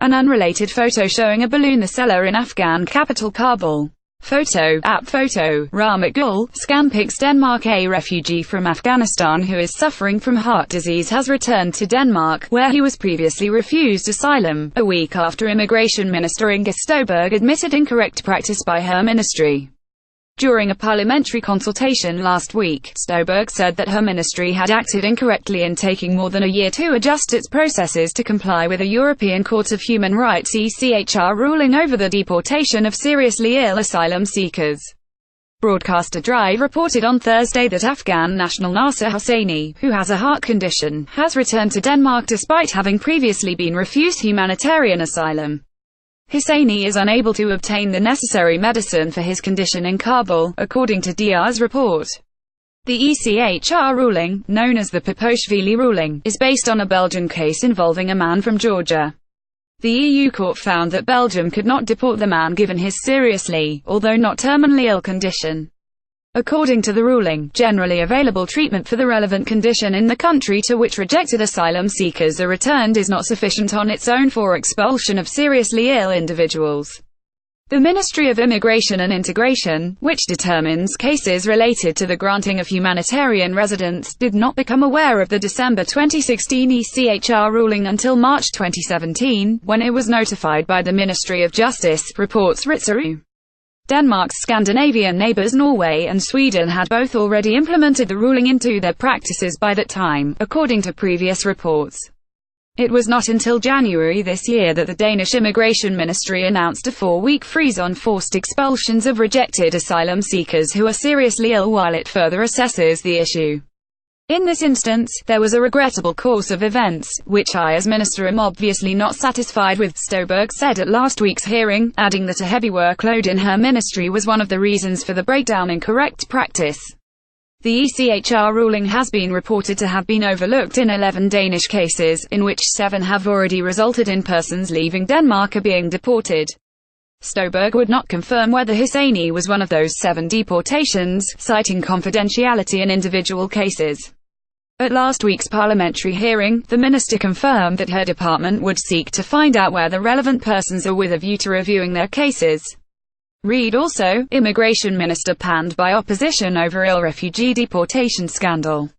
An unrelated photo showing a balloon the seller in Afghan capital Kabul. Photo, app photo, Ramat Gul, Scanpix Denmark. A refugee from Afghanistan who is suffering from heart disease has returned to Denmark, where he was previously refused asylum, a week after Immigration Minister Inger Støjberg admitted incorrect practice by her ministry. During a parliamentary consultation last week, Støjberg said that her ministry had acted incorrectly in taking more than a year to adjust its processes to comply with a European Court of Human Rights (ECHR) ruling over the deportation of seriously ill asylum seekers. Broadcaster Drive reported on Thursday that Afghan national Nasser Hosseini, who has a heart condition, has returned to Denmark despite having previously been refused humanitarian asylum. Hosseini is unable to obtain the necessary medicine for his condition in Kabul, according to DR's report. The ECHR ruling, known as the Paposhvili ruling, is based on a Belgian case involving a man from Georgia. The EU court found that Belgium could not deport the man given his seriously, although not terminally ill condition. According to the ruling, generally available treatment for the relevant condition in the country to which rejected asylum seekers are returned is not sufficient on its own for expulsion of seriously ill individuals. The Ministry of Immigration and Integration, which determines cases related to the granting of humanitarian residence, did not become aware of the December 2016 ECHR ruling until March 2017, when it was notified by the Ministry of Justice, reports Ritzau. Denmark's Scandinavian neighbours Norway and Sweden had both already implemented the ruling into their practices by that time, according to previous reports. It was not until January this year that the Danish Immigration Ministry announced a 4-week freeze on forced expulsions of rejected asylum seekers who are seriously ill while it further assesses the issue. In this instance, there was a regrettable course of events, which I as minister am obviously not satisfied with, Støjberg said at last week's hearing, adding that a heavy workload in her ministry was one of the reasons for the breakdown in correct practice. The ECHR ruling has been reported to have been overlooked in 11 Danish cases, in which 7 have already resulted in persons leaving Denmark or being deported. Støjberg would not confirm whether Hosseini was one of those 7 deportations, citing confidentiality in individual cases. At last week's parliamentary hearing, the minister confirmed that her department would seek to find out where the relevant persons are with a view to reviewing their cases. Read also, Immigration Minister panned by opposition over ill refugee deportation scandal.